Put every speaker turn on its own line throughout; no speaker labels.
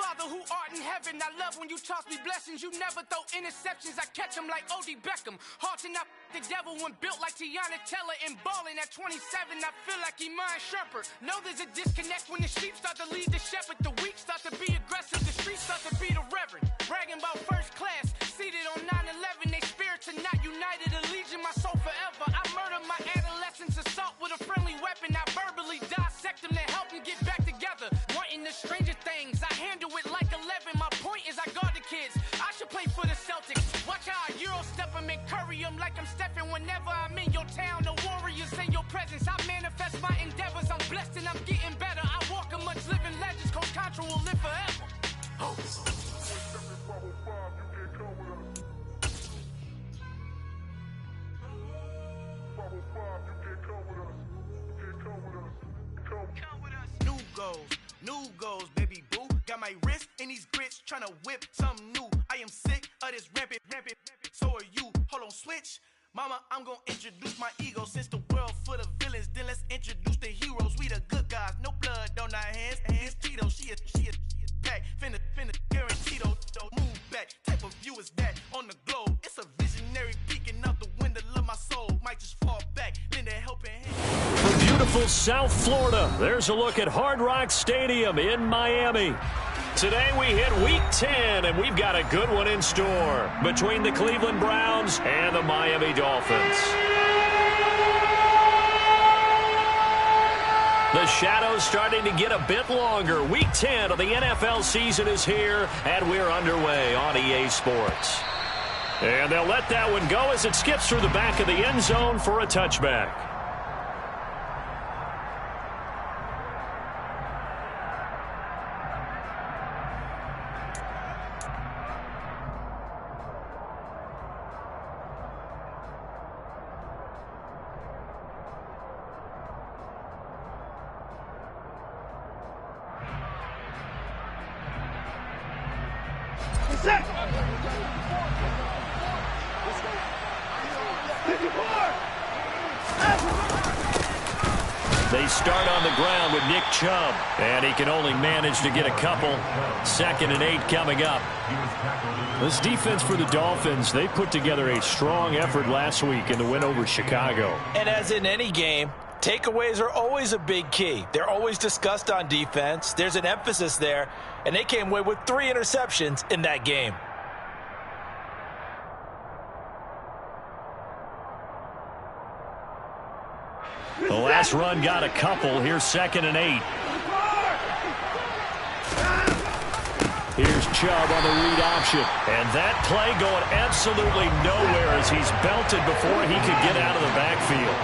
Father who art in heaven, I love when you toss me blessings. You never throw interceptions, I catch them like O.D. Beckham. Hard to not the devil when built like Tiana Teller and balling at 27. I feel like Iman Shumpert. Know there's a disconnect when the sheep start to lead the shepherd. The weak start to be aggressive, the streets start to be the reverend. Bragging about first class, seated on 9/11. They spirits are not united, allegiance my soul forever. I murdered my adolescence, assault with a friendly weapon. I verbally dissect them to help them get back together. Wanting the stranger things, I handle it like 11. My point is I guard the kids. I should play for the Celtics. Watch how I Euro step them and curry them like I'm Stephen. Whenever I'm in your town, the Warriors in your presence. I manifest my endeavors. I'm blessed and I'm getting better. I walk amongst living legends. Coach Contra will live forever. Oh. New goals, baby boo. Got my wrist in these grits, tryna whip something new. I am sick of this rampant. So are you. Hold on, switch. Mama, I'm gonna introduce my ego. Since the world full of villains, then let's introduce the heroes. We the good guys, no blood on our hands. Hands Tito, she a pack. Finna guaranteed move back. Type of view is that on the globe? It's a visionary peeking out the window of my soul. Might just fall back, lend a helping hand.
From beautiful South Florida, there's a look at Hard Rock Stadium in Miami. Today we hit Week 10, and we've got a good one in store between the Cleveland Browns and the Miami Dolphins. The shadow's starting to get a bit longer. Week 10 of the NFL season is here, and we're underway on EA Sports. And they'll let that one go as it skips through the back of the end zone for a touchback. They start on the ground with Nick Chubb, and he can only manage to get a couple. 2nd and 8 coming up. This defense for the Dolphins, they put together a strong effort last week in the win over Chicago.
And as in any game, takeaways are always a big key. They're always discussed on defense. There's an emphasis there, and they came away with 3 interceptions in that game.
The last run got a couple. Here's 2nd and 8. Here's Chubb on the read option. And that play going absolutely nowhere as he's belted before he could get out of the backfield.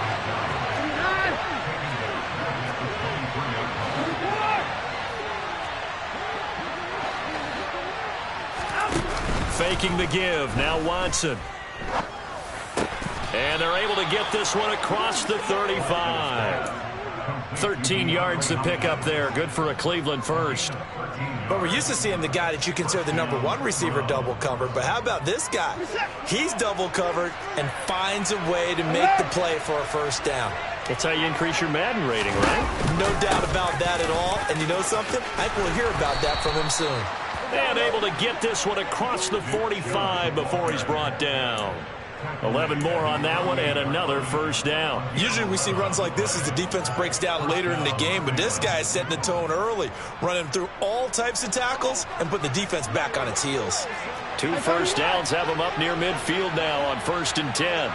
Faking the give. Now Watson. And they're able to get this one across the 35. 13 yards to pick up there. Good for a Cleveland first.
But we're used to seeing the guy that you consider the #1 receiver double covered. But how about this guy? He's double covered and finds a way to make the play for a first down.
That's how you increase your Madden rating, right?
No doubt about that at all. And you know something? I think we'll hear about that from him soon.
And able to get this one across the 45 before he's brought down. 11 more on that one and another first down.
Usually we see runs like this as the defense breaks down later in the game, but this guy is setting the tone early, running through all types of tackles and put the defense back on its heels.
2 first downs have him up near midfield now on 1st and 10.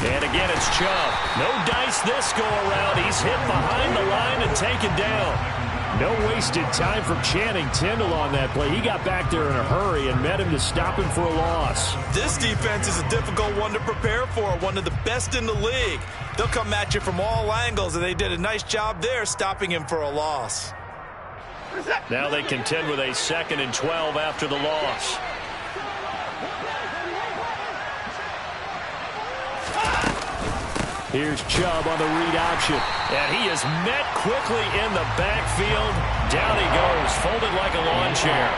And again, it's Chubb. No dice this go-around. He's hit behind the line and taken down. No wasted time from Channing Tindall on that play. He got back there in a hurry and met him to stop him for a loss.
This defense is a difficult one to prepare for, one of the best in the league. They'll come at you from all angles, and they did a nice job there stopping him for a loss.
Now they contend with a 2nd and 12 after the loss. Here's Chubb on the read option. And he is met quickly in the backfield. Down he goes, folded like a lawn chair.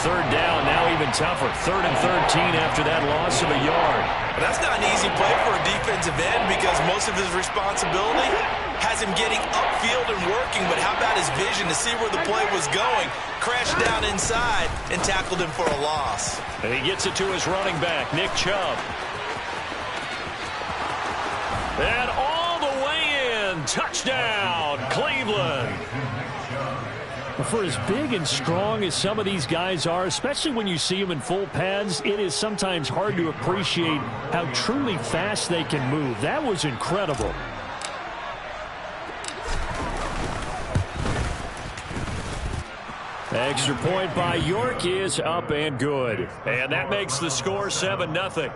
third down, now even tougher. 3rd and 13 after that loss of a yard.
But that's not an easy play for a defensive end because most of his responsibility has him getting upfield and working, but how about his vision to see where the play was going? Crashed down inside and tackled him for a loss.
And he gets it to his running back, Nick Chubb. And all the way in, touchdown, Cleveland. For as big and strong as some of these guys are, especially when you see them in full pads, it is sometimes hard to appreciate how truly fast they can move. That was incredible. Extra point by York is up and good. And that makes the score 7-0.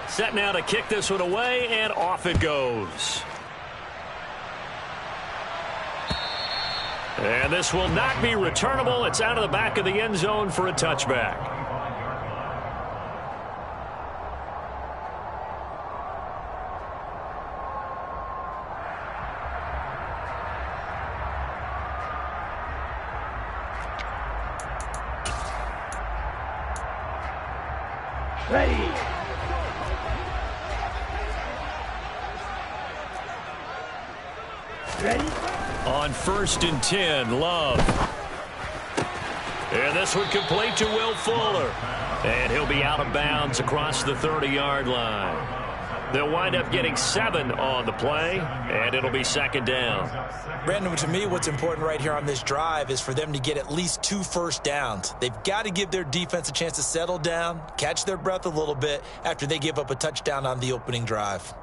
Set now to kick this one away, and off it goes. And this will not be returnable. It's out of the back of the end zone for a touchback.
Ready. Ready?
On 1st and 10, Love. And this one complete to Will Fuller. And he'll be out of bounds across the 30-yard line. They'll wind up getting 7 on the play, and it'll be 2nd down.
Brandon, to me, what's important right here on this drive is for them to get at least 2 first downs. They've got to give their defense a chance to settle down, catch their breath a little bit after they give up a touchdown on the opening drive.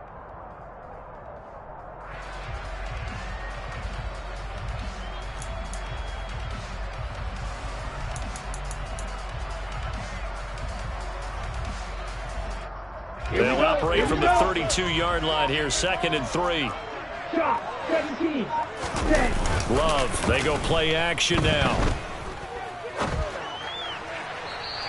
They'll operate from the 32-yard line here, 2nd and 3.
Shot, 17, 10.
Love, they go play action now.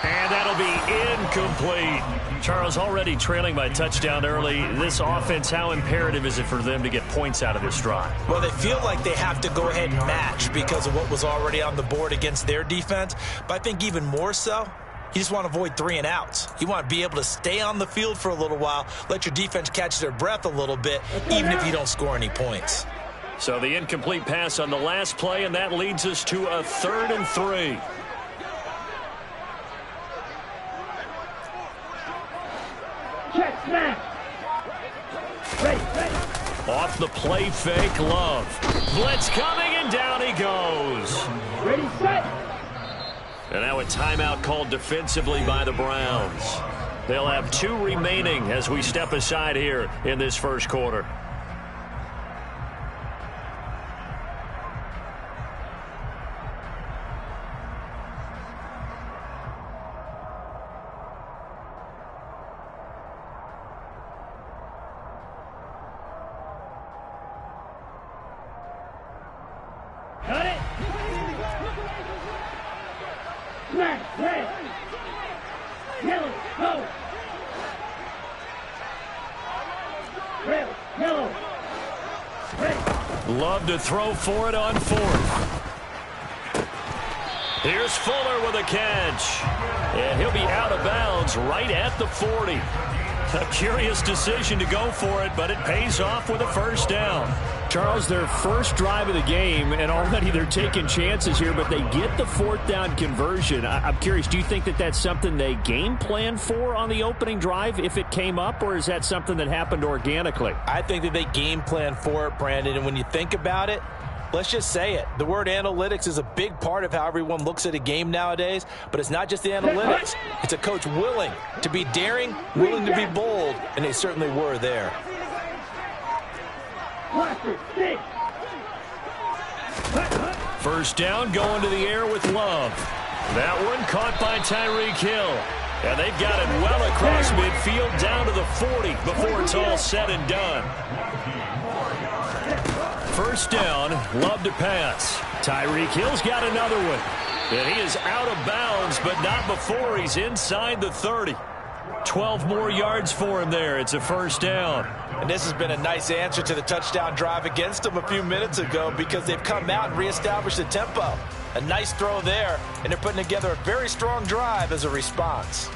And that'll be incomplete. Charles, already trailing by touchdown early. This offense, how imperative is it for them to get points out of this drive?
Well, they feel like they have to go ahead and match because of what was already on the board against their defense. But I think even more so, you just want to avoid 3 and outs. You want to be able to stay on the field for a little while, let your defense catch their breath a little bit, even if you don't score any points.
So the incomplete pass on the last play, and that leads us to a 3rd and 3.
Check, smash. Ready.
Off the play fake, Love. Blitz coming, and down he goes.
Ready, set.
And now a timeout called defensively by the Browns. They'll have 2 remaining as we step aside here in this first quarter.
Got it. Smash, red. Yellow, go. Red, yellow. Red.
Love to throw for it on 4th. Here's Fuller with a catch. And he'll be out of bounds right at the 40. A curious decision to go for it, but it pays off with a first down. Charles, their first drive of the game, and already they're taking chances here, but they get the 4th down conversion. I'm curious, do you think that that's something they game plan for on the opening drive if it came up, or is that something that happened organically?
I think that they game plan for it, Brandon, and when you think about it, let's just say it. The word analytics is a big part of how everyone looks at a game nowadays, but it's not just the analytics. It's a coach willing to be daring, willing to be bold, and they certainly were there.
First down, going to the air with Love. That one caught by Tyreek Hill. And they've got it well across midfield down to the 40 before it's all said and done. First down, Love to pass. Tyreek Hill's got another one. And he is out of bounds, but not before he's inside the 30. 12 more yards for him there. It's a first down.
And this has been a nice answer to the touchdown drive against them a few minutes ago because they've come out and reestablished the tempo. A nice throw there, and they're putting together a very strong drive as a response.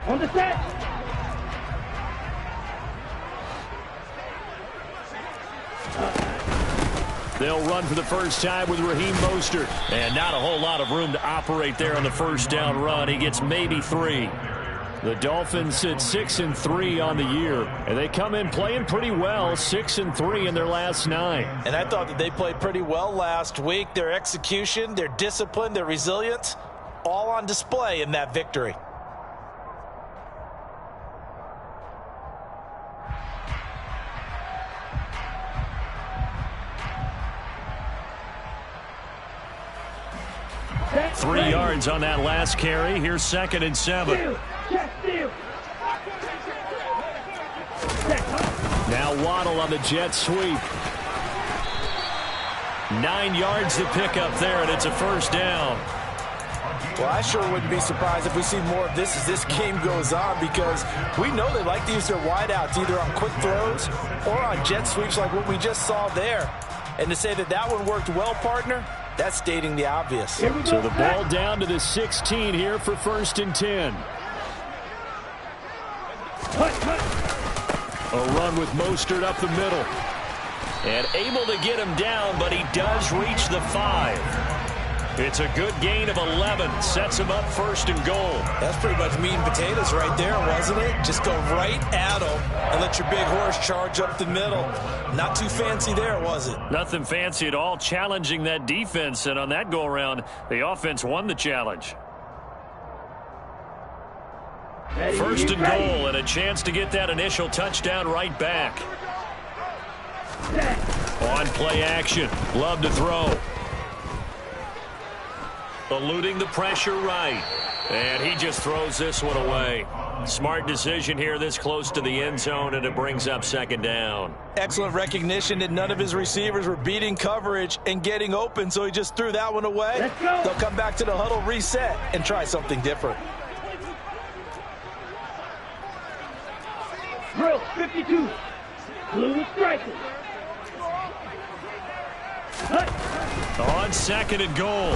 On the set.
They'll run for the first time with Raheem Mostert. And not a whole lot of room to operate there on the first down run. He gets maybe 3. The Dolphins sit 6-3 on the year. And they come in playing pretty well, 6-3 in their last 9.
And I thought that they played pretty well last week. Their execution, their discipline, their resilience, all on display in that victory.
Three yards on that last carry. Here's 2nd and 7. Now Waddle on the jet sweep. 9 yards to pick up there, and it's a first down.
Well, I sure wouldn't be surprised if we see more of this as this game goes on because we know they like to use their wideouts either on quick throws or on jet sweeps like what we just saw there. And to say that that one worked well, partner, that's stating the obvious.
So the ball down to the 16 here for 1st and 10. A run with Mostert up the middle. And able to get him down, but he does reach the 5. It's a good gain of 11. Sets him up 1st and goal.
That's pretty much meat and potatoes right there, wasn't it? Just go right at him and let your big horse charge up the middle. Not too fancy there, was it?
Nothing fancy at all, challenging that defense. And on that go-around, the offense won the challenge. 1st and goal, and a chance to get that initial touchdown right back. On play action. Love to throw. Eluding the pressure right. And he just throws this one away. Smart decision here this close to the end zone, and it brings up 2nd down.
Excellent recognition that none of his receivers were beating coverage and getting open, so he just threw that one away. They'll come back to the huddle, reset, and try something different.
Drill 52. Blue striker.
On 2nd and goal.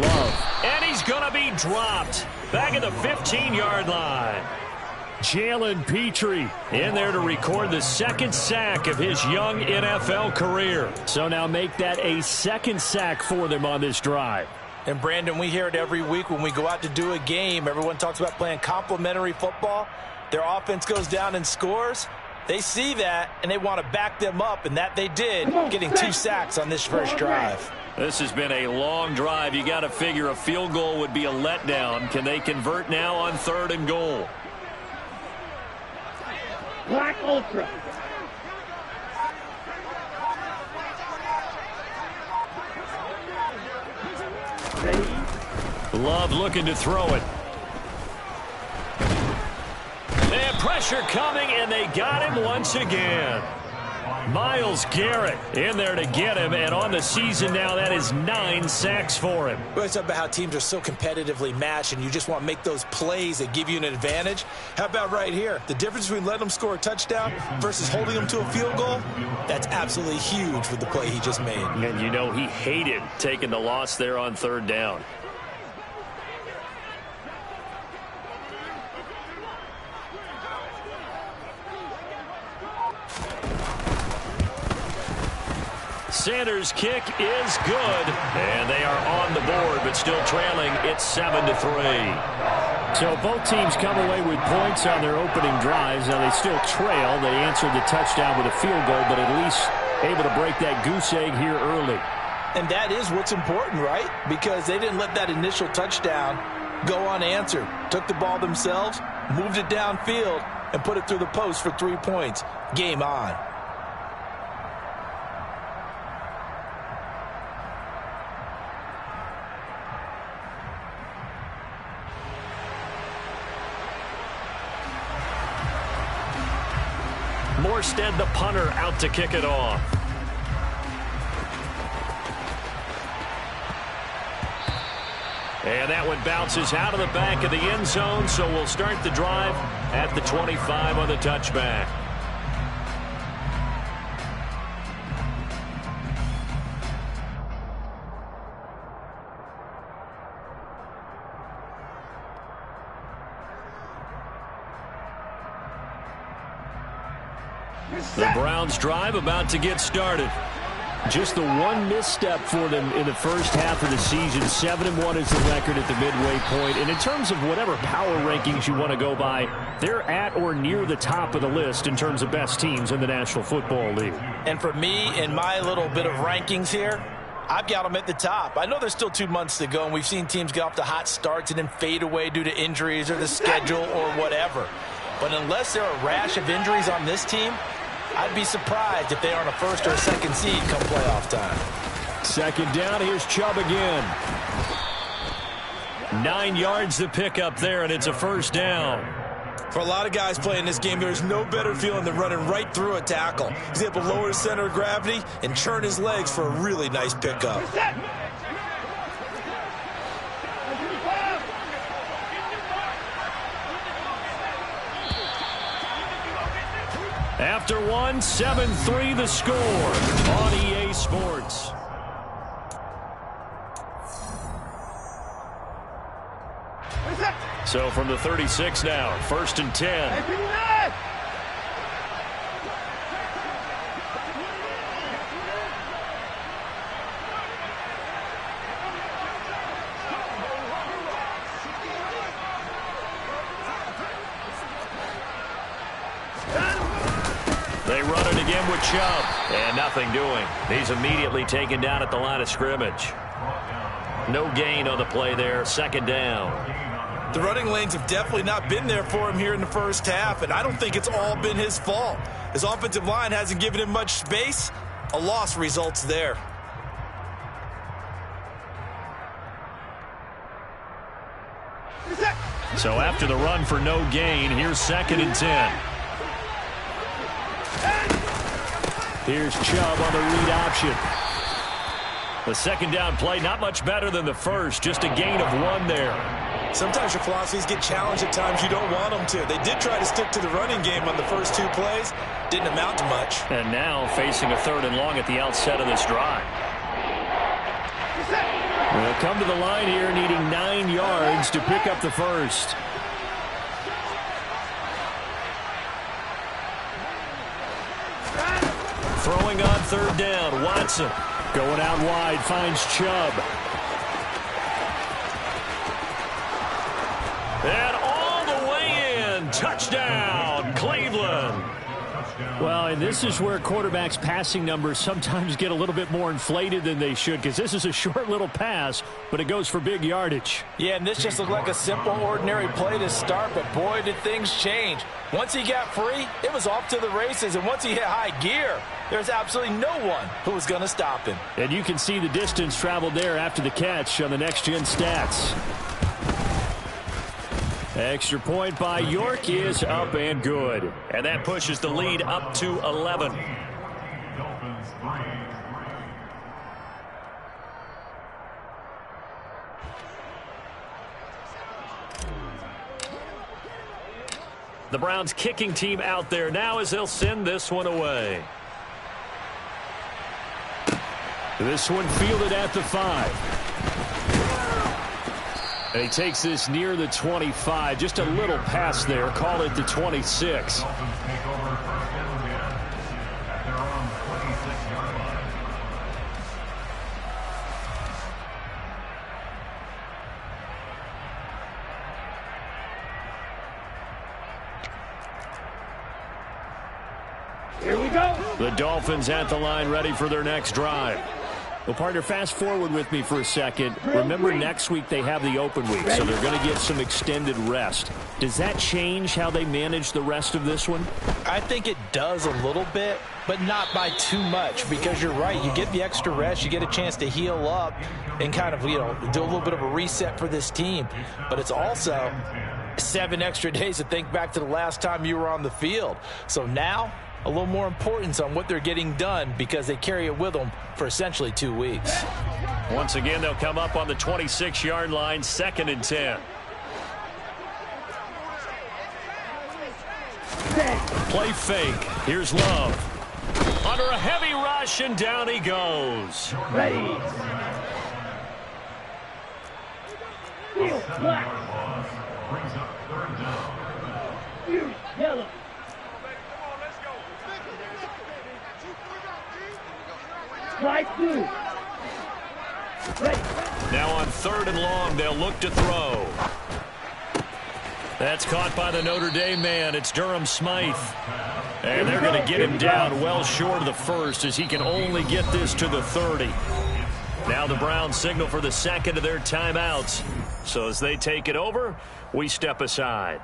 Love. And he's going to be dropped. Back at the 15-yard line. Jalen Petrie in there to record the 2nd sack of his young NFL career. So now make that a 2nd sack for them on this drive.
And, Brandon, we hear it every week when we go out to do a game. Everyone talks about playing complementary football. Their offense goes down and scores. They see that, and they want to back them up, and that they did, getting 2 sacks on this first drive.
This has been a long drive. You got to figure a field goal would be a letdown. Can they convert now on 3rd and goal?
Black Ultra.
Love looking to throw it. And pressure coming, and they got him once again. Myles Garrett in there to get him, and on the season now, that is 9 sacks for him.
Well, it's about how teams are so competitively matched, and you just want to make those plays that give you an advantage. How about right here? The difference between letting them score a touchdown versus holding them to a field goal, that's absolutely huge with the play he just made.
And you know he hated taking the loss there on 3rd down. Sanders' kick is good, and they are on the board, but still trailing. It's 7-3. So both teams come away with points on their opening drives. Now they still trail. They answered the touchdown with a field goal, but at least able to break that goose egg here early.
And that is what's important, right? Because they didn't let that initial touchdown go unanswered. Took the ball themselves, moved it downfield, and put it through the post for 3 points. Game on.
Morstead, the punter, out to kick it off. And that one bounces out of the back of the end zone, so we'll start the drive at the 25 on the touchback. The Browns drive about to get started. Just the one misstep for them in the first half of the season. 7-1 is the record at the midway point. And in terms of whatever power rankings you want to go by, they're at or near the top of the list in terms of best teams in the National Football League.
And for me, in my little bit of rankings here, I've got them at the top. I know there's still 2 months to go, and we've seen teams get off to hot starts and then fade away due to injuries or the schedule or whatever. But unless there are a rash of injuries on this team, I'd be surprised if they aren't a first or a second seed come playoff time.
Second down, here's Chubb again. 9 yards to pick up there, and it's a first down.
For a lot of guys playing this game, there's no better feeling than running right through a tackle. He's able to lower his center of gravity and churn his legs for a really nice pickup.
After one, 7-3 the score on EA Sports. So from the 36 now, 1st and 10. They run it again with Chubb, and nothing doing. He's immediately taken down at the line of scrimmage. No gain on the play there, 2nd down.
The running lanes have definitely not been there for him here in the first half, and I don't think it's all been his fault. His offensive line hasn't given him much space. A loss results there.
So after the run for no gain, here's 2nd and 10. Here's Chubb on the read option. The 2nd down play, not much better than the first, just a gain of 1 there.
Sometimes your philosophies get challenged at times you don't want them to. They did try to stick to the running game on the first 2 plays. Didn't amount to much.
And now facing a 3rd and long at the outset of this drive. They'll come to the line here needing 9 yards to pick up the first. Throwing on 3rd down, Watson. Going out wide, finds Chubb. And all the way in, touchdown, Cleveland. Well, and this is where quarterbacks' passing numbers sometimes get a little bit more inflated than they should, because this is a short little pass, but it goes for big yardage.
Yeah, and this just looked like a simple, ordinary play to start, but boy, did things change. Once he got free, it was off to the races, and once he hit high gear, there's absolutely no one who was going to stop him.
And you can see the distance traveled there after the catch on the next-gen stats. Extra point by York is up and good. And that pushes the lead up to 11. The Browns kicking team out there now as they'll send this one away. This one fielded at the 5. And he takes this near the 25. Just a little pass there. Call it the 26.
Here we go.
The Dolphins at the line, ready for their next drive. Well, partner, fast forward with me for a second. Remember, next week they have the open week, so they're going to get some extended rest. Does that change how they manage the rest of this one?
I think it does a little bit, but not by too much, because you're right. You get the extra rest. You get a chance to heal up and kind of, do a little bit of a reset for this team. But it's also 7 extra days to think back to the last time you were on the field. So now a little more importance on what they're getting done because they carry it with them for essentially 2 weeks.
Once again, they'll come up on the 26-yard line, 2nd and 10. Play fake. Here's Love. Under a heavy rush, and down he goes.
Ready. Field black. Field yellow. Fly blue. Ready.
Now on 3rd and long, they'll look to throw. That's caught by the Notre Dame man. It's Durham Smythe. And they're going to get him down well short of the first as he can only get this to the 30. Now the Browns signal for the second of their timeouts. So as they take it over, we step aside.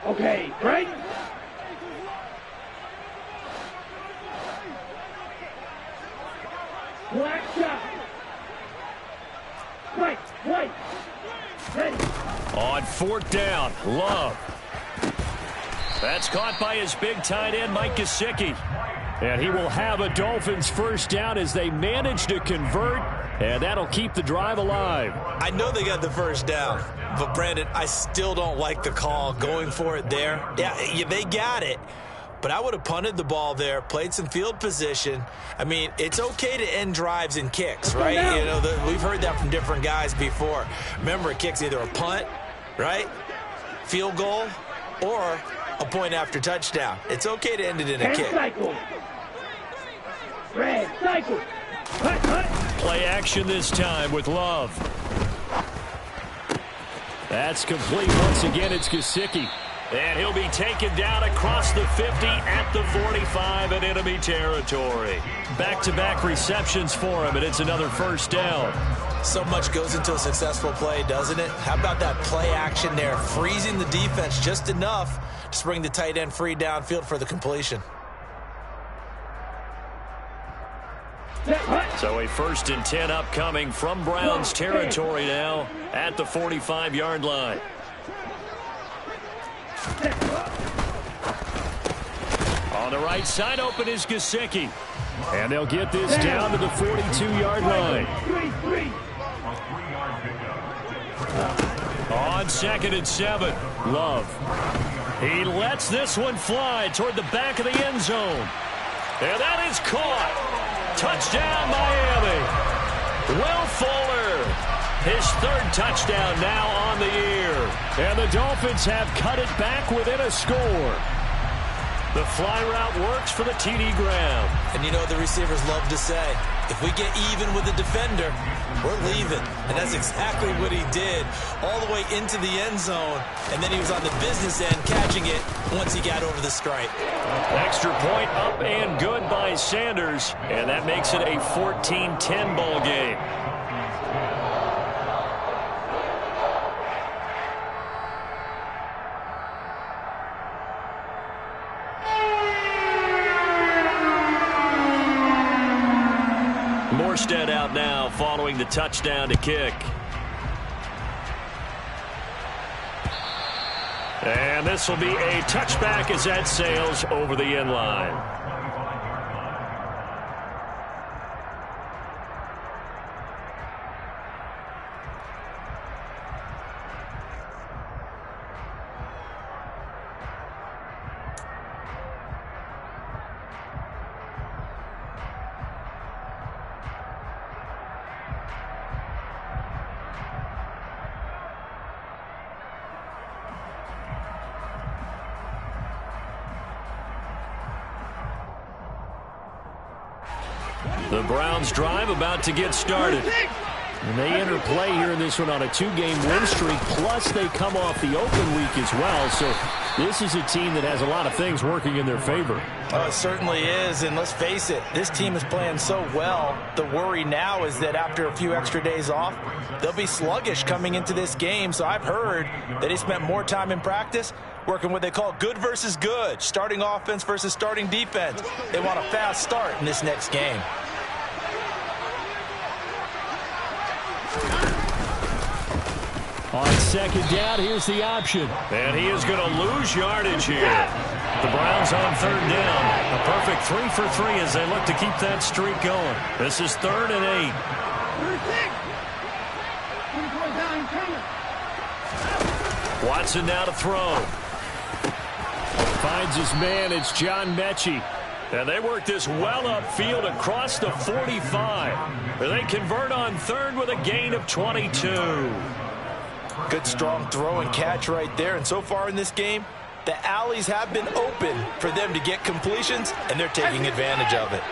Okay, break. Black shot. White. Ready.
On 4th down, Love. That's caught by his big tight end, Mike Gesicki. And he will have a Dolphins first down as they manage to convert, and that'll keep the drive alive.
I know they got the first down, but Brandon, I still don't like the call going for it there. Yeah, they got it, but I would have punted the ball there, played some field position. I mean, it's okay to end drives and kicks, right? You know, we've heard that from different guys before. Remember, a kick's either a punt, right, field goal, or a point after touchdown. It's okay to end it in a kick.
Cycle. Red cycle.
Play action this time with Love. That's complete. Once again, it's Gesicki. And he'll be taken down across the 50 at the 45 in enemy territory. Back-to-back receptions for him, and it's another first down.
So much goes into a successful play, doesn't it? How about that play action there, freezing the defense just enough to bring the tight end free downfield for the completion.
So a 1st and 10 upcoming from Browns territory now at the 45-yard line. On the right side, open is Gesicki. And they'll get this down to the 42-yard line. On 2nd and 7, Love. He lets this one fly toward the back of the end zone. And that is caught. Touchdown, Miami. Will Fuller, his 3rd touchdown now on the year. And the Dolphins have cut it back within a score. The fly route works for the TD ground.
And you know the receivers love to say, if we get even with the defender, we're leaving. And that's exactly what he did, all the way into the end zone. And then he was on the business end catching it once he got over the stripe.
Extra point up and good by Sanders. And that makes it a 14-10 ball game. Morstead out now following the touchdown to kick. And this will be a touchback as that sails over the end line. The Browns drive about to get started. And they enter play here in this one on a 2-game win streak, plus they come off the open week as well. So this is a team that has a lot of things working in their favor.
Oh, it certainly is, and let's face it, this team is playing so well. The worry now is that after a few extra days off, they'll be sluggish coming into this game. So I've heard that he spent more time in practice working what they call good versus good, starting offense versus starting defense. They want a fast start in this next game.
On second down, here's the option. And he is going to lose yardage here. The Browns on third down. A perfect 3 for 3 as they look to keep that streak going. This is 3rd and 8. Watson now to throw. Finds his man. It's John Mechie. And they work this well upfield across the 45. They convert on third with a gain of 22.
Good strong throw and catch right there. And so far in this game, the alleys have been open for them to get completions, and they're taking advantage of it.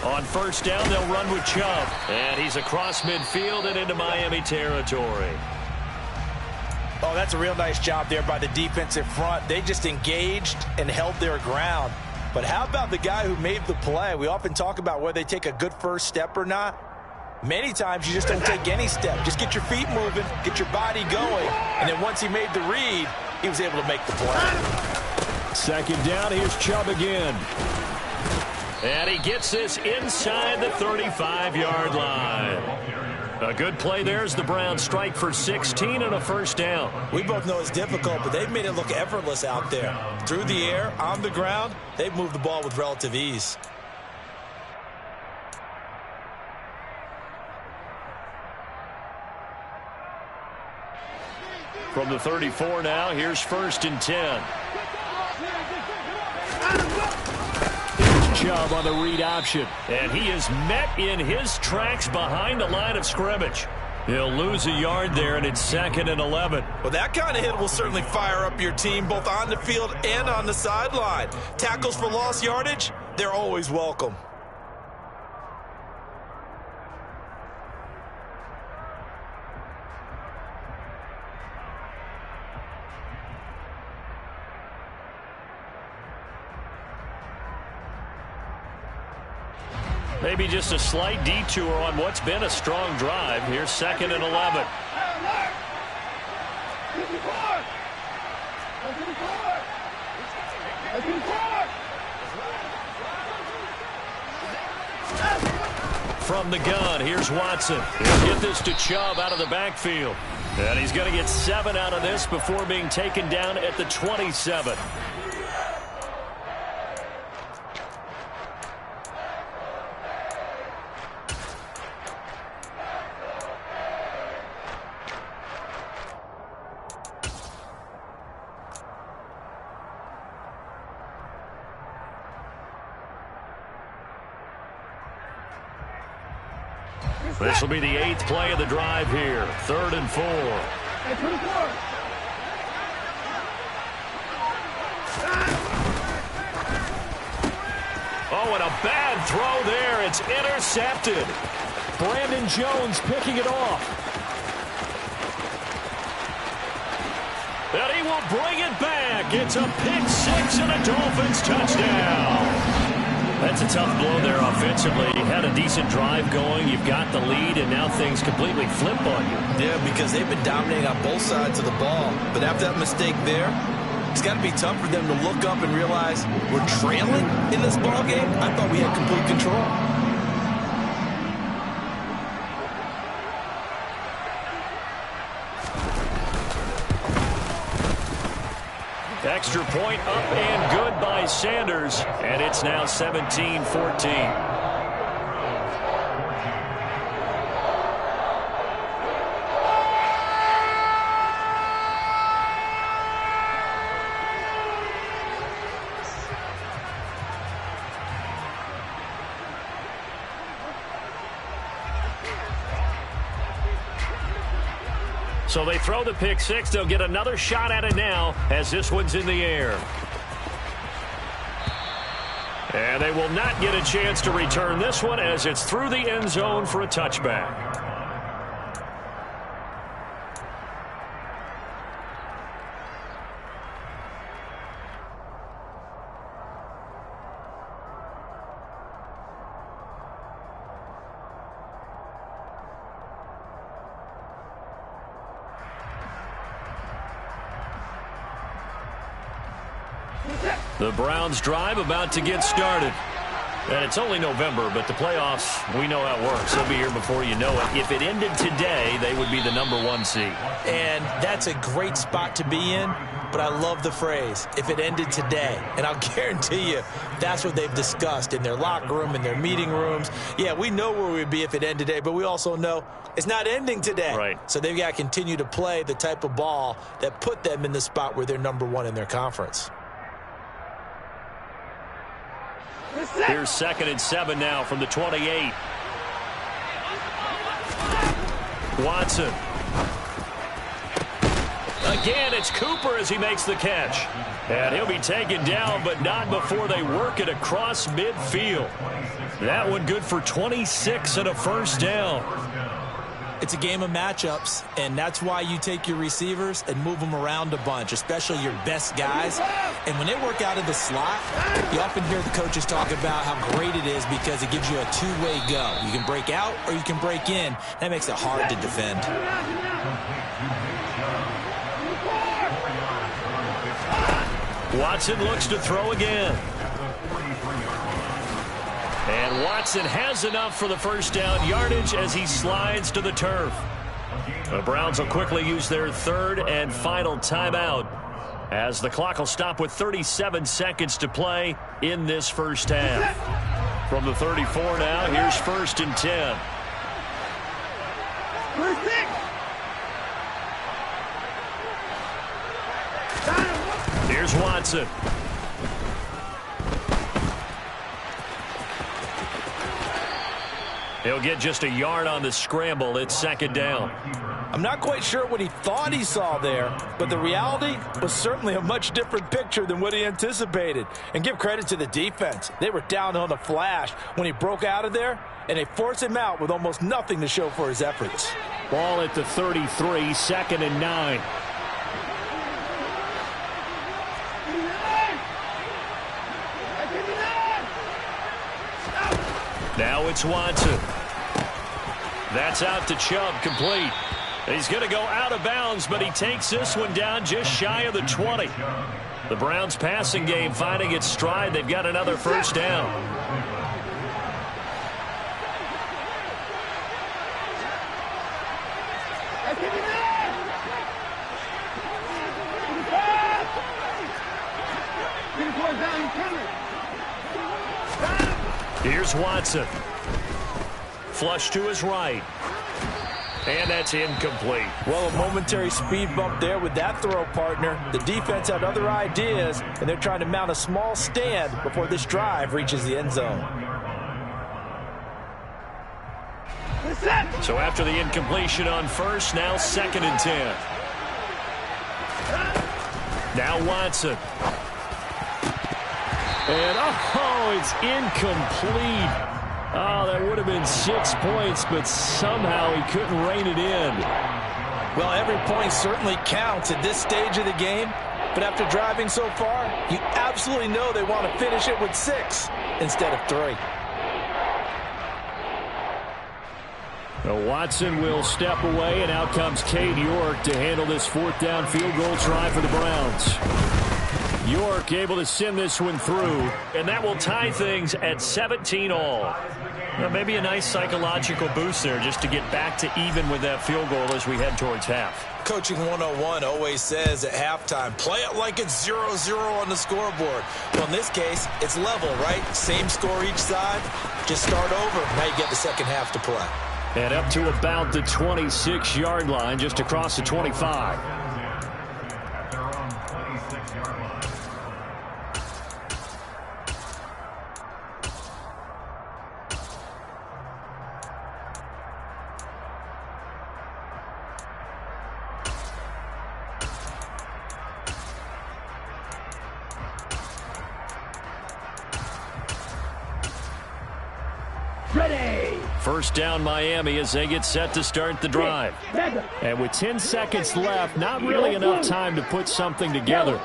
On first down, they'll run with Chubb. And he's across midfield and into Miami territory.
Oh, that's a real nice job there by the defensive front. They just engaged and held their ground. But how about the guy who made the play? We often talk about whether they take a good first step or not. Many times you just don't take any step. Just get your feet moving, get your body going. And then once he made the read, he was able to make the play.
Second down, here's Chubb again. And he gets this inside the 35-yard line. A good play there as the Browns strike for 16 and a first down.
We both know it's difficult, but they've made it look effortless out there. Through the air, on the ground, they've moved the ball with relative ease.
From the 34 now, here's 1st and 10. Chubb on the read option, and he is met in his tracks behind the line of scrimmage. He'll lose a yard there, and it's 2nd and 11.
Well, that kind of hit will certainly fire up your team both on the field and on the sideline. Tackles for lost yardage, they're always welcome.
Maybe just a slight detour on what's been a strong drive. Here's 2nd and 11. From the gun, here's Watson. He'll get this to Chubb out of the backfield. And he's going to get 7 out of this before being taken down at the 27. This will be the 8th play of the drive here. 3rd and 4. Oh, and a bad throw there. It's intercepted. Brandon Jones picking it off. And he will bring it back. It's a pick 6 and a Dolphins touchdown. That's a tough blow there offensively. You had a decent drive going. You've got the lead, and now things completely flip on you.
Yeah, because they've been dominating on both sides of the ball. But after that mistake there, it's got to be tough for them to look up and realize we're trailing in this ball game. I thought we had complete control.
Extra point up and good by Sanders, and it's now 17-14. So they throw the pick six. They'll get another shot at it now as this one's in the air. And they will not get a chance to return this one as it's through the end zone for a touchback. The Browns drive about to get started. And it's only November, but the playoffs, we know how it works. They'll be here before you know it. If it ended today, they would be the #1 seed.
And that's a great spot to be in, but I love the phrase, if it ended today. And I'll guarantee you, that's what they've discussed in their locker room, in their meeting rooms. Yeah, we know where we'd be if it ended today, but we also know it's not ending today.
Right.
So they've got to continue to play the type of ball that put them in the spot where they're #1 in their conference.
Here's 2nd and 7 now from the 28. Watson. Again, it's Cooper as he makes the catch. And he'll be taken down, but not before they work it across midfield. That one good for 26 and a first down.
It's a game of matchups, and that's why you take your receivers and move them around a bunch, especially your best guys. And when they work out of the slot, you often hear the coaches talk about how great it is because it gives you a two-way go. You can break out or you can break in. That makes it hard to defend.
Watson looks to throw again. And Watson has enough for the first down yardage as he slides to the turf. The Browns will quickly use their 3rd and final timeout as the clock will stop with 37 seconds to play in this first half. From the 34 now, here's 1st and 10. Here's Watson. He'll get just a yard on the scramble. It's 2nd down.
I'm not quite sure what he thought he saw there, but the reality was certainly a much different picture than what he anticipated. And give credit to the defense. They were down on the flash when he broke out of there, and they forced him out with almost nothing to show for his efforts.
Ball at the 33, 2nd and 9. Now it's Watson. That's out to Chubb, complete. He's going to go out of bounds, but he takes this one down just shy of the 20. The Browns passing game finding its stride. They've got another first down. Here's Watson. Flush to his right. And that's incomplete.
Well, a momentary speed bump there with that throw, partner. The defense had other ideas, and they're trying to mount a small stand before this drive reaches the end zone.
So after the incompletion on first, now 2nd and 10. Now Watson. And, oh, it's incomplete. Oh, that would have been 6 points, but somehow he couldn't rein it in.
Well, every point certainly counts at this stage of the game, but after driving so far, you absolutely know they want to finish it with 6 instead of 3.
Now Watson will step away, and out comes Cade York to handle this 4th down field goal try for the Browns. York able to send this one through, and that will tie things at 17 all. Now, maybe a nice psychological boost there just to get back to even with that field goal as we head towards half.
Coaching 101 always says at halftime, play it like it's 0-0 on the scoreboard. Well, in this case, it's level, right? Same score each side. Just start over. Now you get the second half to play.
And up to about the 26-yard line, just across the 25.
Ready.
First down Miami as they get set to start the drive.
And with 10 seconds left, not really enough time to put something together.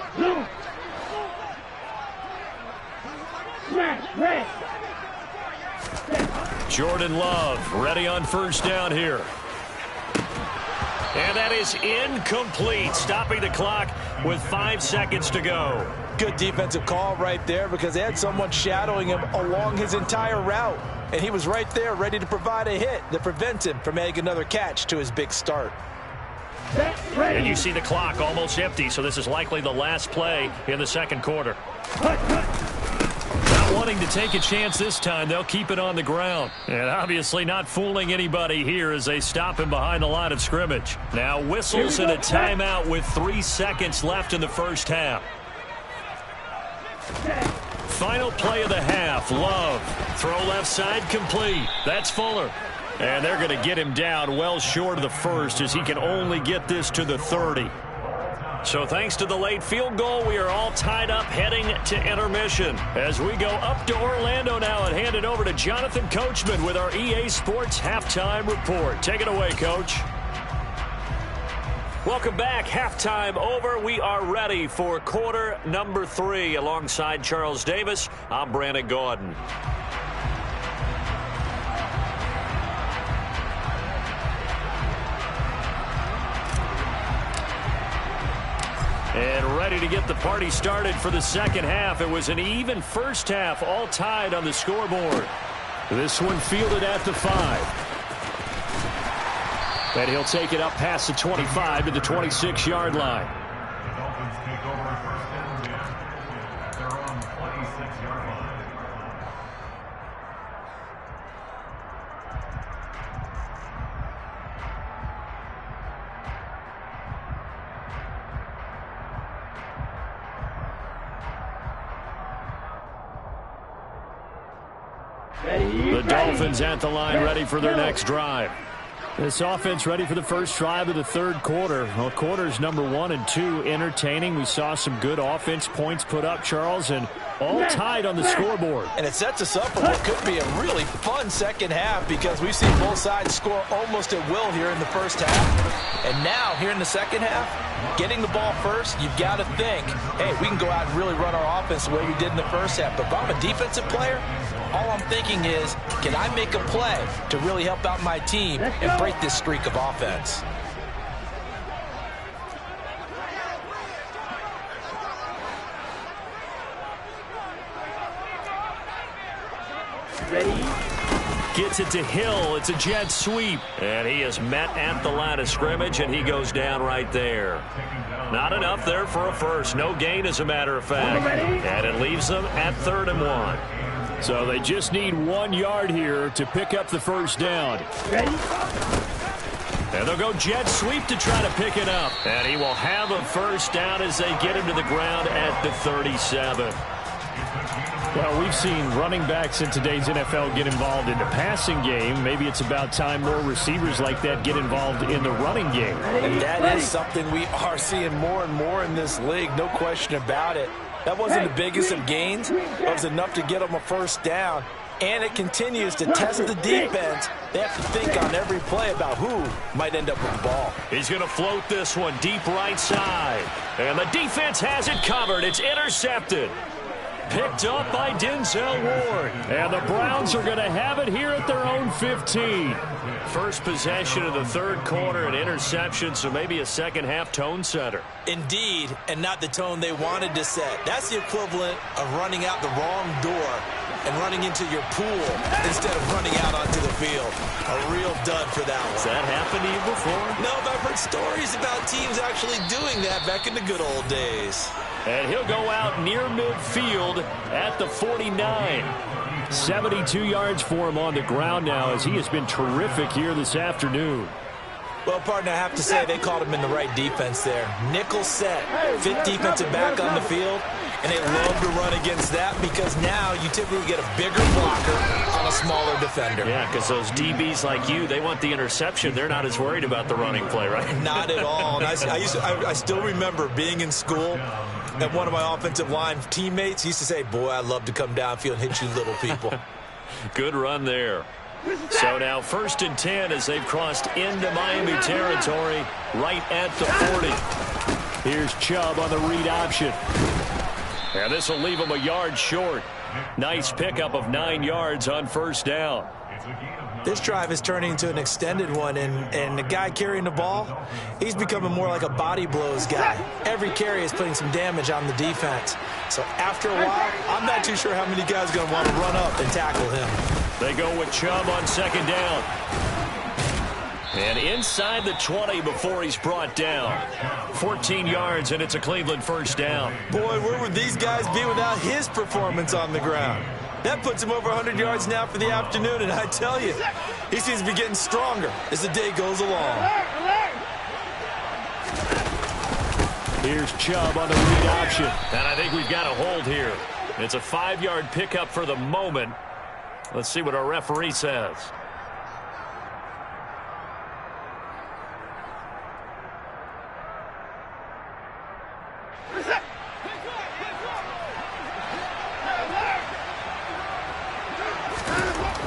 Jordan Love ready on first down here. And that is incomplete, stopping the clock with 5 seconds to go.
Good defensive call right there because they had someone shadowing him along his entire route. And he was right there ready to provide a hit that prevents him from making another catch to his big start.
And you see the clock almost empty, so this is likely the last play in the second quarter. Not wanting to take a chance this time, they'll keep it on the ground. And obviously not fooling anybody here as they stop him behind the line of scrimmage. Now whistles and a timeout with 3 seconds left in the first half. Final play of the half. Love. Throw left side complete. That's Fuller. And they're going to get him down well short of the first as he can only get this to the 30. So thanks to the late field goal, we are all tied up heading to intermission. As we go up to Orlando now and hand it over to Jonathan Coachman with our EA Sports Halftime Report. Take it away, Coach. Welcome back. Halftime over. We are ready for quarter number 3. Alongside Charles Davis, I'm Brandon Gordon. And ready to get the party started for the second half. It was an even first half, all tied on the scoreboard. This one fielded at the 5. And he'll take it up past the 25 to the 26-yard line.
The Dolphins take over first and 10 at their own 26-yard line.
The Dolphins at the line, ready for their next drive.
This offense ready for the first drive of the third quarter. Well, quarters number 1 and 2 entertaining. We saw some good offense points put up, Charles, and all tied on the scoreboard.
And it sets us up for what could be a really fun second half because we've seen both sides score almost at will here in the first half. And now, here in the second half, getting the ball first, you've got to think, hey, we can go out and really run our offense the way we did in the first half. But if I'm a defensive player, all I'm thinking is, can I make a play to really help out my team and break this streak of offense?
Ready.
Gets it to Hill. It's a jet sweep. And he is met at the line of scrimmage, and he goes down right there. Not enough there for a first. No gain, as a matter of fact. And it leaves them at 3rd and 1.
So they just need 1 yard here to pick up the first down.
Ready.
And they'll go jet sweep to try to pick it up. And he will have a first down as they get him to the ground at the 37.
Well, we've seen running backs in today's NFL get involved in the passing game. Maybe it's about time more receivers like that get involved in the running game.
And that is something we are seeing more and more in this league, no question about it. That wasn't the biggest of gains, but it was enough to get them a first down. And it continues to test the defense. They have to think on every play about who might end up with the ball.
He's going to float this one deep right side. And the defense has it covered. It's intercepted. Picked up by Denzel Ward.
And the Browns are going to have it here at their own 15.
First possession of the third quarter, an interception, so maybe a second half tone setter.
Indeed, and not the tone they wanted to set. That's the equivalent of running out the wrong door and running into your pool instead of running out onto the field. A real dud for that one.
Has that happened to you before?
No, but I've heard stories about teams actually doing that back in the good old days.
And he'll go out near midfield at the 49.
72 yards for him on the ground now as he has been terrific here this afternoon.
Well, partner, I have to say they called him in the right defense there. Nickel set, fit defensive back on the field, and they love to run against that because now you typically get a bigger blocker on a smaller defender.
Yeah, because those DBs like you, they want the interception. They're not as worried about the running play, right?
Not at all. And I still remember being in school, and one of my offensive line teammates used to say, boy, I'd love to come downfield and hit you little people.
Good run there. So now 1st and 10 as they've crossed into Miami territory right at the 40.
Here's Chubb on the read option.
And this will leave him a yard short. Nice pickup of 9 yards on 1st down.
This drive is turning into an extended one, and the guy carrying the ball, he's becoming more like a body blows guy. Every carry is putting some damage on the defense. So after a while, I'm not too sure how many guys are going to want to run up and tackle him.
They go with Chubb on 2nd down. And inside the 20 before he's brought down. 14 yards, and it's a Cleveland 1st down.
Boy, where would these guys be without his performance on the ground? That puts him over 100 yards now for the afternoon, and I tell you, he seems to be getting stronger as the day goes along.
Here's Chubb on the read option.
And I think we've got a hold here. It's a 5-yard pickup for the moment. Let's see what our referee says.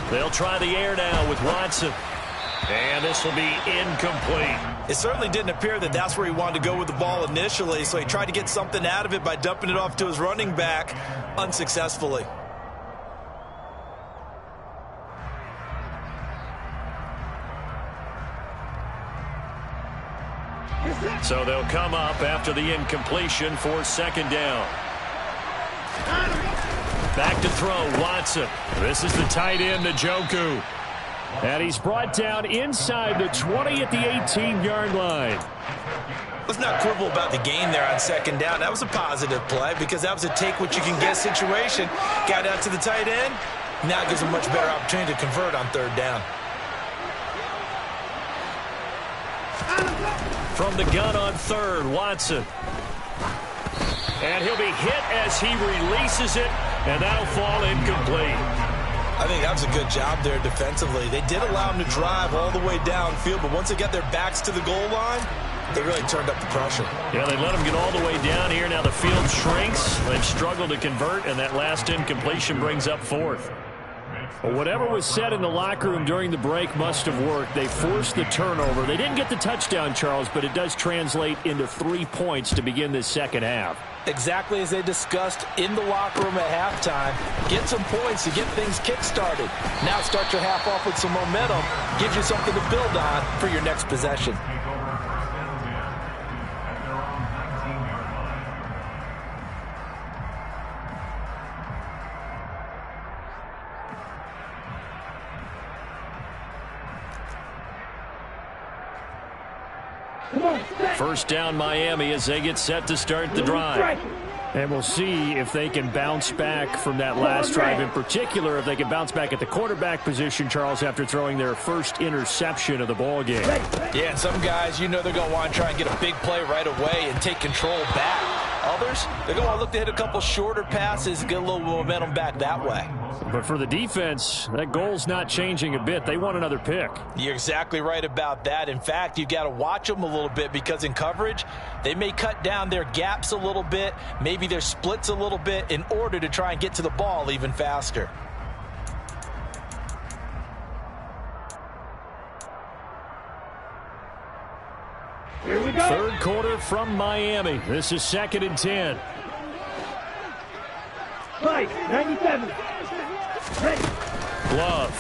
They'll try the air now with Watson. And this will be incomplete.
It certainly didn't appear that that's where he wanted to go with the ball initially, so he tried to get something out of it by dumping it off to his running back unsuccessfully.
So they'll come up after the incompletion for 2nd down. Back to throw, Watson. This is the tight end, Njoku.
And he's brought down inside the 20 at the 18-yard line.
Let's not quibble about the gain there on 2nd down. That was a positive play because that was a take-what-you-can-get situation. Got out to the tight end. Now it gives him a much better opportunity to convert on 3rd down.
From the gun on 3rd, Watson. And he'll be hit as he releases it, and that'll fall incomplete.
I think that was a good job there defensively. They did allow him to drive all the way downfield, but once they got their backs to the goal line, they really turned up the pressure.
Yeah, they let him get all the way down here. Now the field shrinks. They've struggled to convert, and that last incompletion brings up 4th.
Well, whatever was said in the locker room during the break must have worked. They forced the turnover. They didn't get the touchdown, Charles, but it does translate into 3 points to begin this 2nd half.
Exactly as they discussed in the locker room at halftime. Get some points to get things kick-started. Now start your half off with some momentum. Gives you something to build on for your next possession.
First down, Miami, as they get set to start the drive.
And we'll see if they can bounce back from that last drive, in particular, if they can bounce back at the quarterback position, Charles, after throwing their first interception of the ball game.
Yeah, and some guys, you know they're going to want to try and get a big play right away and take control back. Others, they're going to look to hit a couple shorter passes and get a little momentum back that way.
But for the defense, that goal's not changing a bit. They want another pick.
You're exactly right about that. In fact, you've got to watch them a little bit because in coverage, they may cut down their gaps a little bit, maybe their splits a little bit in order to try and get to the ball even faster.
Here we go.
3rd quarter from Miami. This is 2nd and 10.
Fight, 97. Ready.
Glove.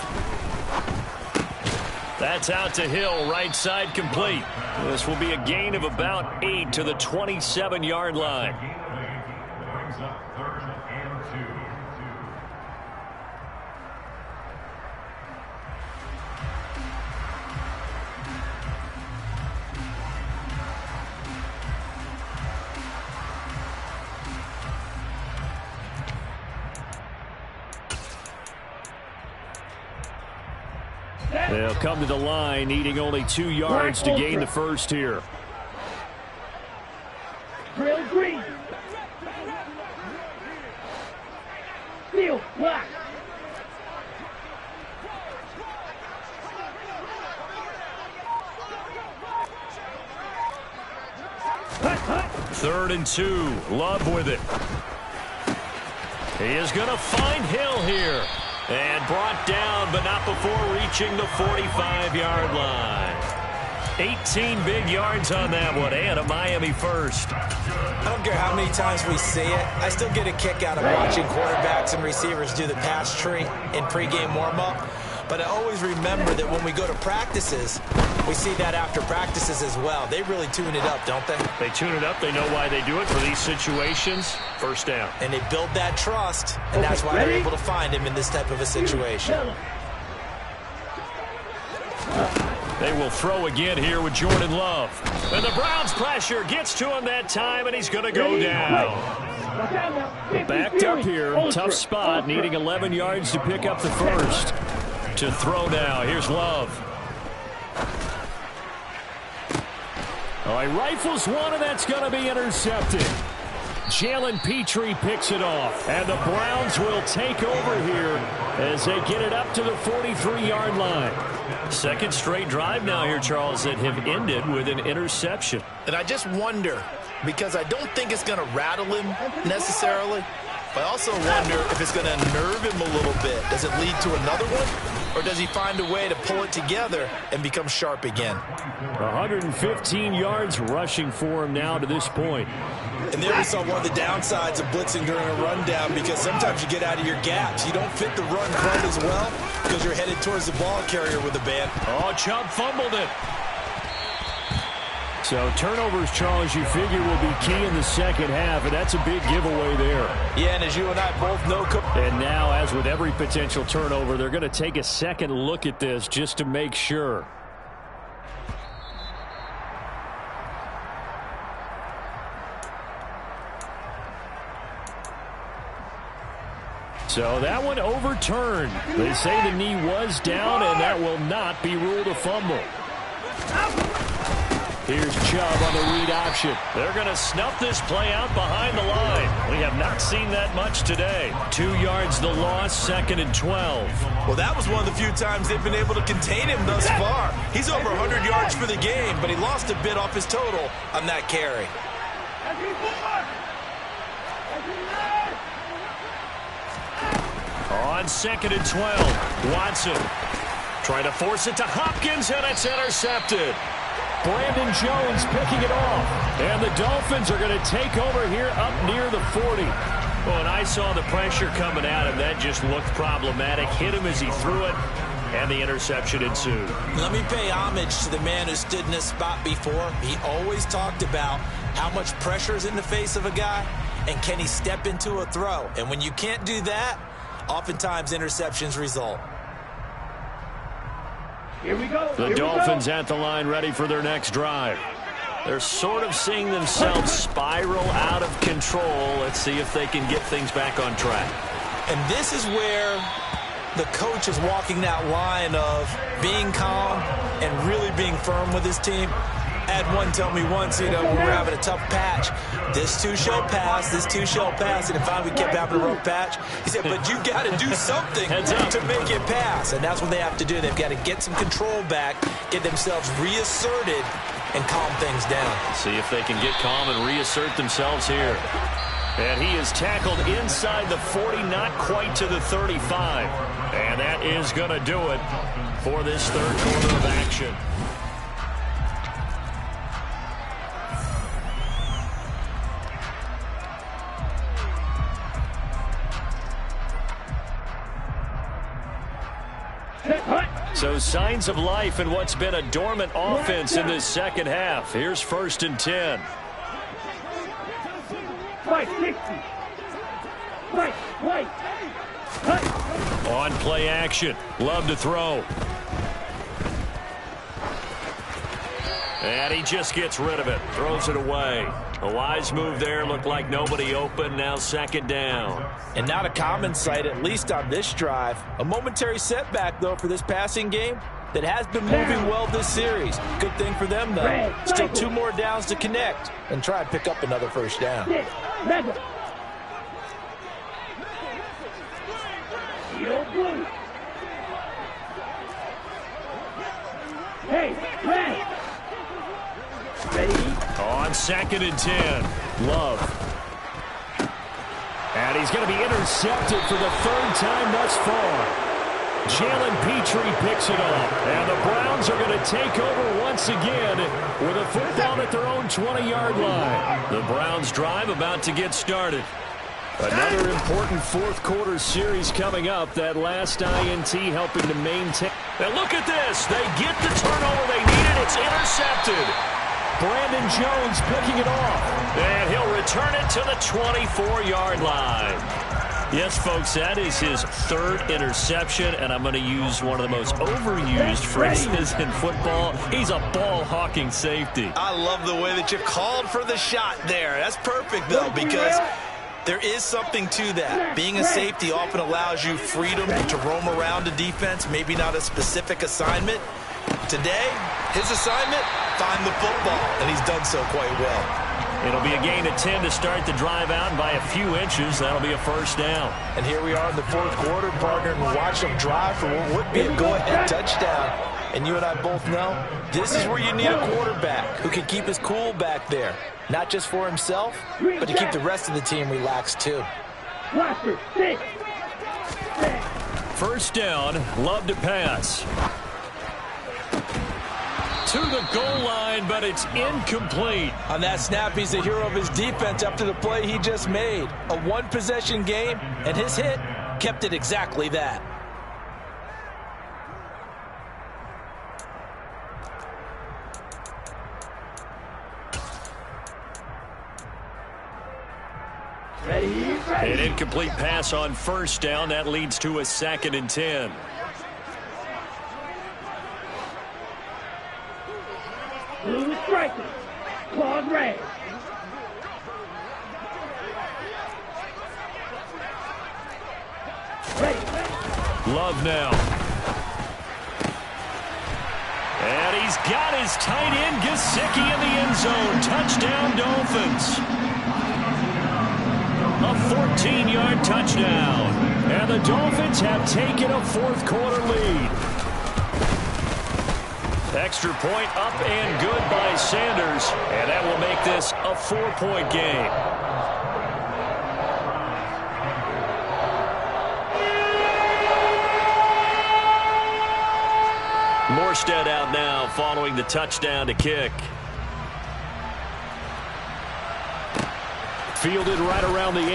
That's out to Hill, right side complete. This will be a gain of about 8 to the 27-yard line.
Brings up 3rd and 2.
They'll come to the line, needing only 2 yards to gain the first here.
Drill green. Field black. Hut, hut.
3rd and 2. Love with it. He is going to find Hill here. And brought down, but not before reaching the 45-yard line. 18 big yards on that one, and a Miami first.
I don't care how many times we see it. I still get a kick out of watching quarterbacks and receivers do the pass tree in pregame warm-up. But I always remember that when we go to practices, we see that after practices as well. They really tune it up, don't they?
They tune it up. They know why they do it for these situations. First down.
And they build that trust, and that's why they're able to find him in this type of a situation.
They will throw again here with Jordan Love. And the Browns pressure gets to him that time, and he's going to go down.
Backed up here, tough spot, needing 11 yards to pick up the first.
To throw now, here's Love.
All right, rifles one, and that's going to be intercepted. Jalen Petrie picks it off, and the Browns will take over here as they get it up to the 43-yard line.
Second straight drive now here, Charles, that have ended with an interception.
And I just wonder, because I don't think it's going to rattle him necessarily, but I also wonder if it's going to unnerve him a little bit. Does it lead to another one, or does he find a way to pull it together and become sharp again?
115 yards rushing for him now to this point.
And there we saw one of the downsides of blitzing during a rundown, because sometimes you get out of your gaps. You don't fit the run quite as well because you're headed towards the ball carrier with the band.
Oh, Chubb fumbled it.
So turnovers, Charles, you figure will be key in the second half, and that's a big giveaway there.
Yeah, and as you and I both know.
And now, as with every potential turnover, they're going to take a second look at this just to make sure. So that one overturned. They say the knee was down, and that will not be ruled a fumble. Here's Chubb on the read option.
They're going to snuff this play out behind the line. We have not seen that much today.
2 yards the loss, 2nd and 12.
Well, that was one of the few times they've been able to contain him thus far. He's over 100 yards for the game, but he lost a bit off his total on that carry.
On 2nd and 12, Watson trying to force it to Hopkins, and it's intercepted.
Brandon Jones picking it off. And the Dolphins are going to take over here up near the 40.
Well, and I saw the pressure coming at him. That just looked problematic. Hit him as he threw it, and the interception ensued.
Let me pay homage to the man who stood in this spot before. He always talked about how much pressure is in the face of a guy, and can he step into a throw. And when you can't do that, oftentimes interceptions result.
Here we go.
The Dolphins at the line, ready for their next drive. They're sort of seeing themselves spiral out of control. Let's see if they can get things back on track.
And this is where the coach is walking that line of being calm and really being firm with his team. I had one tell me once, when we were having a tough patch, this too shall pass, this too shall pass, and finally we kept having a rough patch. He said, but you got to do something to make it pass, and that's what they have to do. They've got to get some control back, get themselves reasserted, and calm things down.
See if they can get calm and reassert themselves here. And he is tackled inside the 40, not quite to the 35. And that is going to do it for this third quarter of action. So signs of life in what's been a dormant offense in this second half. Here's 1st and 10.
Right, 60. Right.
On play action. Love to throw. And he just gets rid of it. Throws it away. A wise move there. Looked like nobody open. Now 2nd down.
And not a common sight, at least on this drive. A momentary setback, though, for this passing game that has been moving well this series. Good thing for them, though. Still 2 more downs to connect and try and pick up another first down.
Hey, Red. Ready?
On 2nd and 10. Love. And
he's going to be intercepted for the third time thus far. Jalen Petrie picks it off, and the Browns are going to take over once again with a football at their own 20-yard line. The Browns drive about to get started. Another important fourth-quarter series coming up. That last INT helping to maintain. And look at this. They get the turnover they needed. It's intercepted. Brandon Jones picking it off. And he'll return it to the 24-yard line. Yes, folks, that is his third interception, and I'm going to use one of the most overused phrases in football. He's a ball-hawking safety.
I love the way that you called for the shot there. That's perfect, though, because there is something to that. Being a safety often allows you freedom to roam around a defense, maybe not a specific assignment. Today, his assignment, find the football, and he's done so quite well.
It'll be a gain of 10 to start the drive out, and by a few inches, that'll be a first down.
And here we are in the fourth quarter, partner, and watch them drive for what would be a go-ahead touchdown. And you and I both know this is where you need a quarterback who can keep his cool back there. Not just for himself, but to keep the rest of the team relaxed, too.
First down, Love to pass. To the goal line, but it's incomplete.
On that snap, he's the hero of his defense after the play he just made. A one-possession game, and his hit kept it exactly that.
An incomplete pass on first down. That leads to a 2nd and 10.
Blue striker, claws red.
Love now. And he's got his tight end Gesicki in the end zone. Touchdown, Dolphins. A 14-yard touchdown. And the Dolphins have taken a fourth-quarter lead. Extra point up and good by Sanders. And that will make this a 4-point game. Morstead out now following the touchdown to kick. Fielded right around the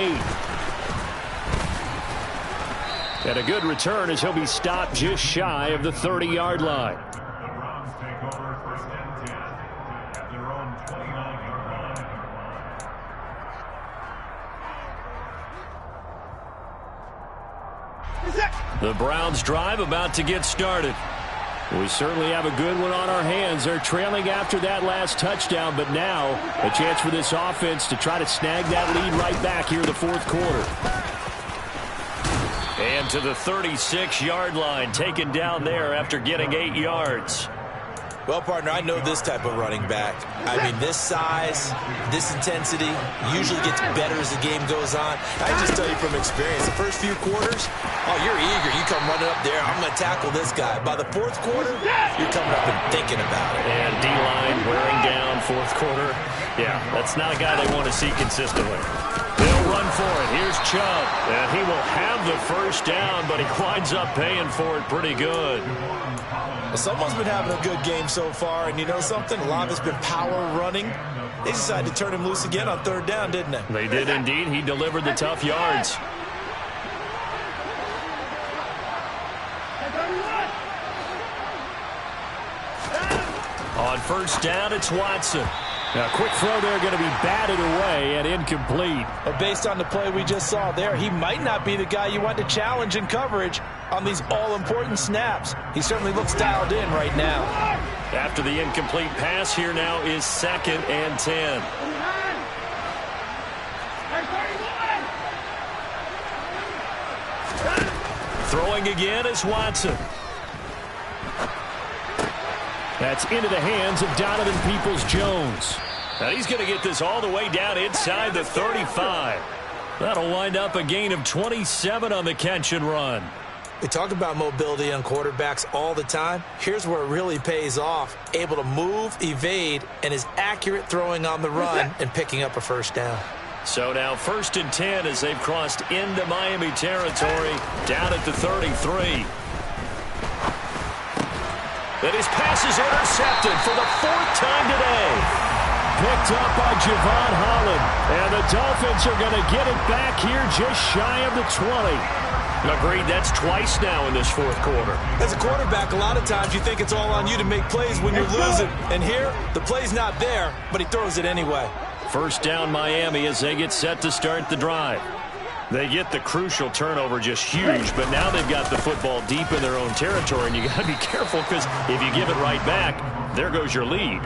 8. And a good return as he'll be stopped just shy of the 30-yard line. The Browns drive about to get started. We certainly have a good one on our hands. They're trailing after that last touchdown, but now a chance for this offense to try to snag that lead right back here in the fourth quarter. And to the 36-yard line, taken down there after getting 8 yards.
Well, partner, I know this type of running back. I mean, this size, this intensity usually gets better as the game goes on. I can just tell you from experience, the first few quarters, oh, you're eager. You come running up there, I'm going to tackle this guy. By the fourth quarter, you're coming up and thinking about it.
And D-line wearing down fourth quarter. Yeah, that's not a guy they want to see consistently. They'll run for it. Here's Chubb. And he will have the first down, but he winds up paying for it pretty good.
Well, someone's been having a good game so far, and you know something? A lot of it's been power running. They decided to turn him loose again on third down, didn't they?
They did indeed. He delivered the tough yards. On first down, it's Watson. Now, quick throw there going to be batted away and incomplete.
But based on the play we just saw there, he might not be the guy you want to challenge in coverage on these all-important snaps. He certainly looks dialed in right now.
After the incomplete pass, here now is 2nd and 10. Throwing again is Watson. That's into the hands of Donovan Peoples-Jones. Now he's going to get this all the way down inside the 35. That'll wind up a gain of 27 on the catch and run.
We talk about mobility on quarterbacks all the time. Here's where it really pays off. Able to move, evade, and is accurate throwing on the run and picking up a first down.
So now 1st and 10 as they've crossed into Miami territory, down at the 33. And his pass is intercepted for the 4th time today.
Picked up by Javon Holland. And the Dolphins are going to get it back here just shy of the 20.
Agreed, that's twice now in this 4th quarter.
As a quarterback, a lot of times you think it's all on you to make plays when you're losing. And here, the play's not there, but he throws it anyway.
1st down Miami as they get set to start the drive. They get the crucial turnover, just huge, but now they've got the football deep in their own territory, and you got to be careful because if you give it right back, there goes your lead.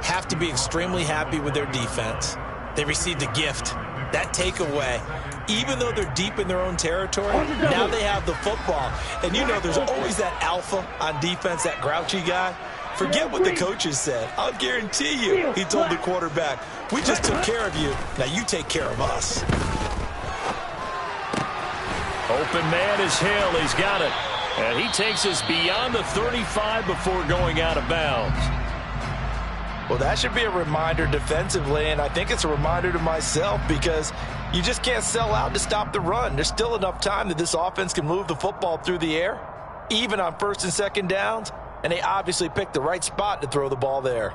Have to be extremely happy with their defense. They received a gift. That takeaway, even though they're deep in their own territory, now they have the football. And you know there's always that alpha on defense, that grouchy guy. Forget what the coaches said. I'll guarantee you, he told the quarterback, we just took care of you. Now you take care of us.
Open man is Hill. He's got it. And he takes us beyond the 35 before going out of bounds.
Well, that should be a reminder defensively, and I think it's a reminder to myself because you just can't sell out to stop the run. There's still enough time that this offense can move the football through the air, even on 1st and 2nd downs, and they obviously picked the right spot to throw the ball there.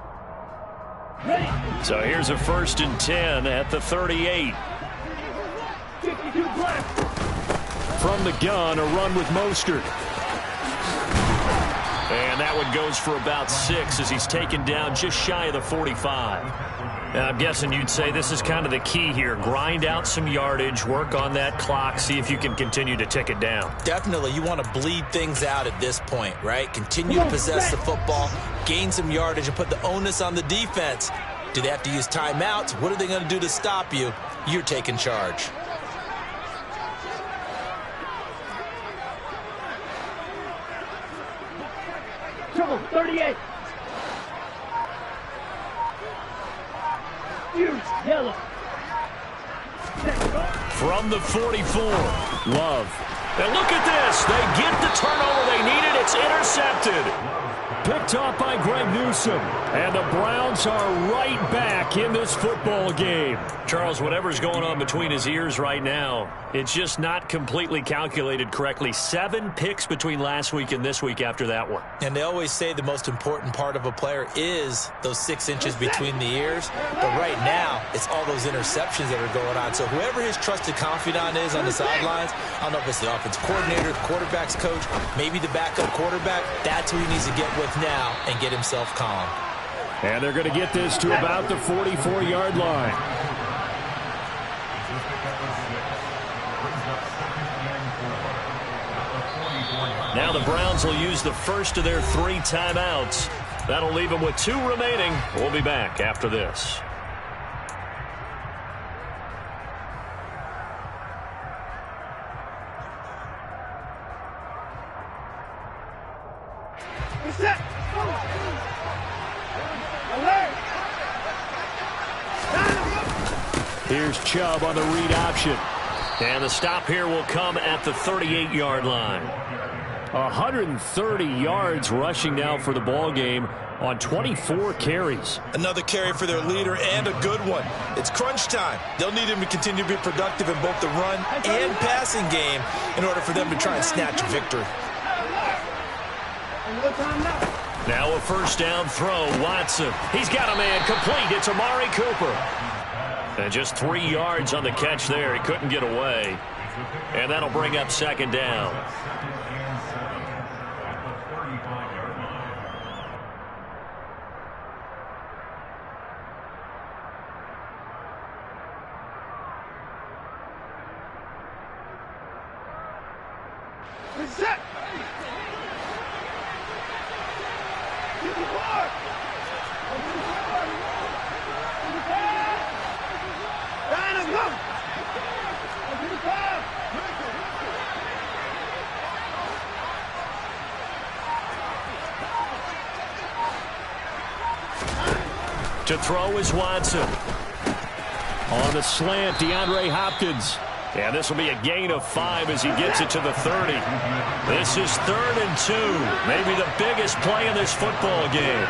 So here's a 1st and 10 at the 38.
52 black.
From the gun, a run with Mostert.
And that one goes for about 6 as he's taken down just shy of the 45. Now, I'm guessing you'd say this is kind of the key here. Grind out some yardage, work on that clock, see if you can continue to tick it down.
Definitely, you want to bleed things out at this point, right? Continue to possess the football, gain some yardage, and put the onus on the defense. Do they have to use timeouts? What are they going to do to stop you? You're taking charge.
Trouble, 38. Yellow.
From the 44.
Love.
And look at this. They get the turnover they needed. It's intercepted.
Picked off by Greg Newsome. And the Browns are right back in this football game.
Charles, whatever's going on between his ears right now, it's just not completely calculated correctly. 7 picks between last week and this week after that one.
And they always say the most important part of a player is those 6 inches between the ears. But right now, it's all those interceptions that are going on. So whoever his trusted confidant is on the sidelines, I don't know if it's the offensive coordinator, the quarterback's coach, maybe the backup quarterback, that's who he needs to get with now and get himself calm.
And they're going to get this to about the 44-yard line.
Now the Browns will use the first of their 3 timeouts. That'll leave them with 2 remaining. We'll be back after this.
Set. Alert.
Here's Chubb on the read option.
And the stop here will come at the 38-yard line.
130 yards rushing now for the ball game on 24 carries.
Another carry for their leader and a good one. It's crunch time. They'll need him to continue to be productive in both the run and passing game in order for them to try and snatch a victory.
Now a 1st down throw. Watson. He's got a man complete. It's Amari Cooper. And just 3 yards on the catch there. He couldn't get away. And that'll bring up 2nd down.
Set.
To throw is Watson.
On the slant, DeAndre Hopkins.
And this will be a gain of 5 as he gets it to the 30. This is 3rd and 2. Maybe the biggest play in this football game.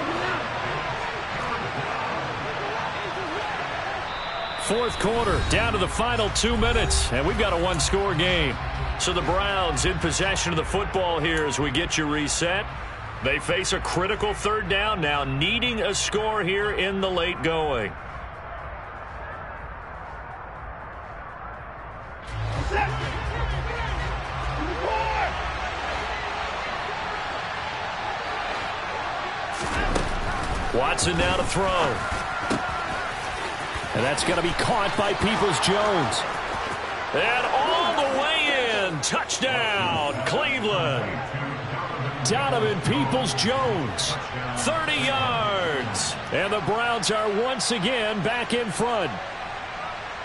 Fourth quarter, down to the final 2 minutes, and we've got a one-score game. So the Browns in possession of the football here as we get you reset. They face a critical third down now, needing a score here in the late going. Watson now to throw.
And that's going to be caught by Peoples-Jones.
And all the way in. Touchdown, Cleveland.
Donovan Peoples-Jones.
30 yards.
And the Browns are once again back in front.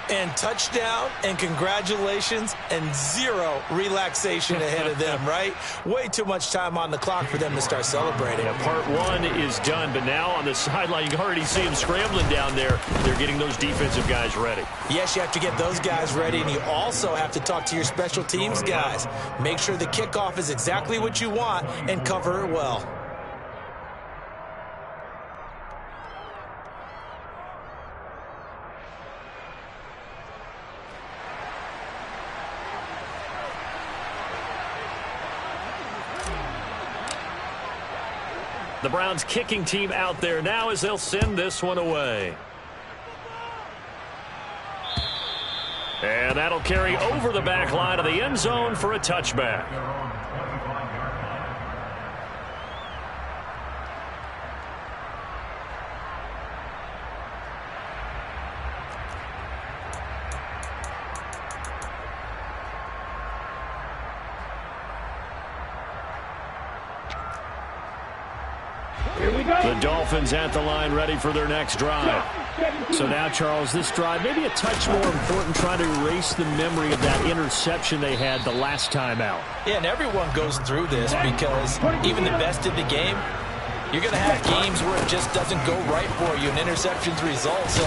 And touchdown, and congratulations, and zero relaxation ahead of them, right? Way too much time on the clock for them to start celebrating.
Yeah, part one is done, but now on the sideline, you can already see them scrambling down there. They're getting those defensive guys ready.
Yes, you have to get those guys ready, and you also have to talk to your special teams guys. Make sure the kickoff is exactly what you want and cover it well.
The Browns kicking team out there now as they'll send this one away. And that'll carry over the back line of the end zone for a touchback.
The Dolphins at the line ready for their next drive. So now, Charles, this drive maybe a touch more important, trying to erase the memory of that interception they had the last time out.
Yeah, and everyone goes through this because even the best in the game, you're going to have games where it just doesn't go right for you, and interceptions result. So,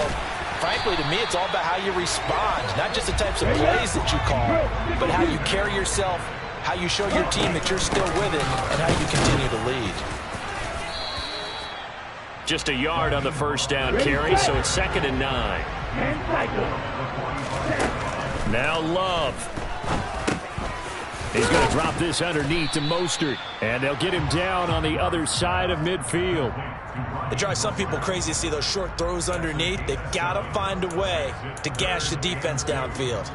frankly, to me, it's all about how you respond, not just the types of plays that you call, but how you carry yourself, how you show your team that you're still with it, and how you continue to lead.
Just a yard on the first down carry, so it's 2nd and 9.
Now Love. He's going to drop this underneath to Mostert, and they'll get him down on the other side of midfield.
It drives some people crazy to see those short throws underneath. They've got to find a way to gash the defense downfield.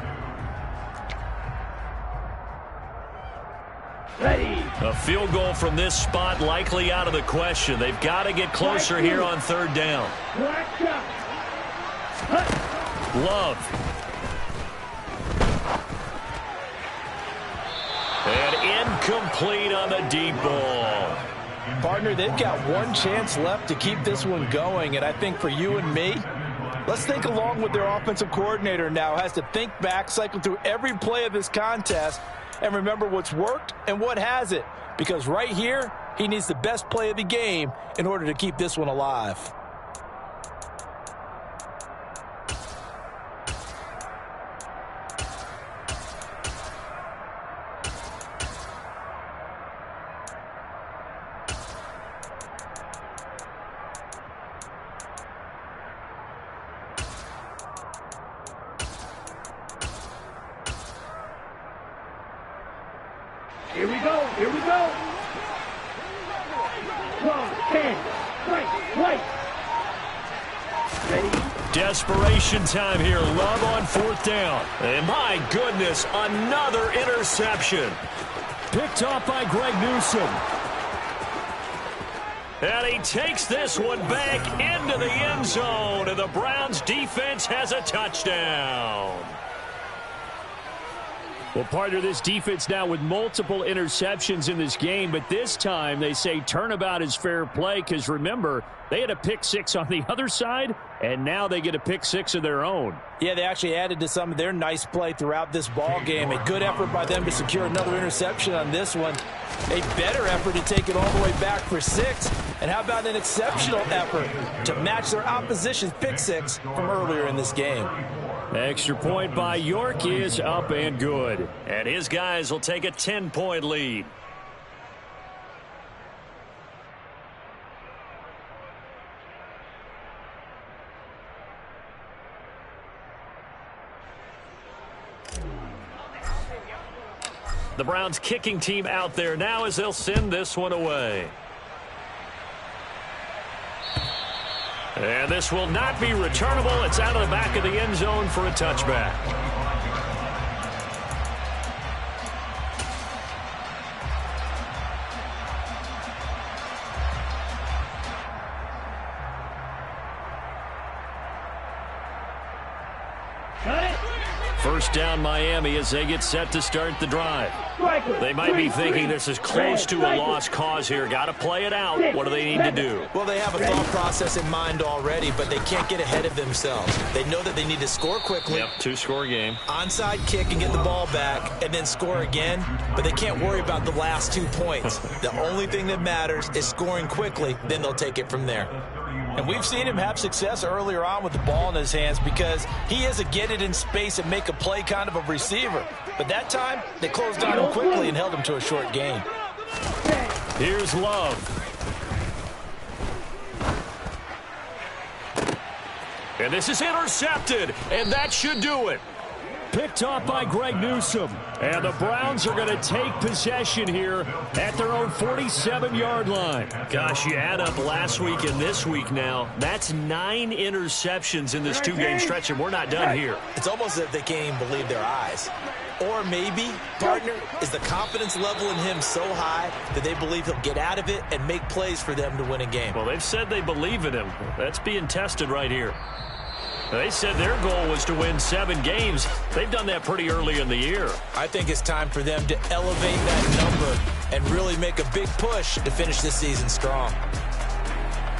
A field goal from this spot likely out of the question. They've got to get closer here on 3rd down. Love. And incomplete on the deep ball.
Partner, they've got one chance left to keep this one going, and I think for you and me, let's think along with their offensive coordinator now. Has to think back, cycle through every play of this contest, and remember what's worked and what hasn't. Because right here, he needs the best play of the game in order to keep this one alive.
Here we go. Here we go. 12, 10, right. Ready?
Desperation time here. Love on 4th down. And my goodness, another interception.
Picked off by Greg Newsome.
And he takes this one back into the end zone. And the Browns defense has a touchdown.
Well, partner, this defense now with multiple interceptions in this game, but this time they say turnabout is fair play because, remember, they had a pick 6 on the other side, and now they get a pick 6 of their own.
Yeah, they actually added to some of their nice play throughout this ball game. A good effort by them to secure another interception on this one. A better effort to take it all the way back for 6. And how about an exceptional effort to match their opposition's pick 6 from earlier in this game.
Extra point by York is up and good.
And his guys will take a 10-point lead. The Browns kicking team out there now as they'll send this one away. And this will not be returnable. It's out of the back of the end zone for a touchback. First down Miami as they get set to start the drive. They might be thinking this is close to a lost cause here. Got to play it out. What do they need to do?
Well, they have a thought process in mind already, but they can't get ahead of themselves. They know that they need to score quickly.
Yep, two-score game.
Onside kick and get the ball back and then score again, but they can't worry about the last 2 points. The only thing that matters is scoring quickly, then they'll take it from there.
And we've seen him have success earlier on with the ball in his hands because he is a get it in space and make a play kind of a receiver. But that time, they closed on him quickly and held him to a short gain.
Here's Love. And this is intercepted, and that should do it.
Picked off by Greg Newsome. And the Browns are going to take possession here at their own 47-yard line.
Gosh, you add up last week and this week now. That's 9 interceptions in this 2-game stretch, and we're not done here.
It's almost as if they can't even believe their eyes. Or maybe, partner, is the confidence level in him so high that they believe he'll get out of it and make plays for them to win a game.
Well, they've said they believe in him. That's being tested right here. They said their goal was to win 7 games. They've done that pretty early in the year.
I think it's time for them to elevate that number and really make a big push to finish this season strong.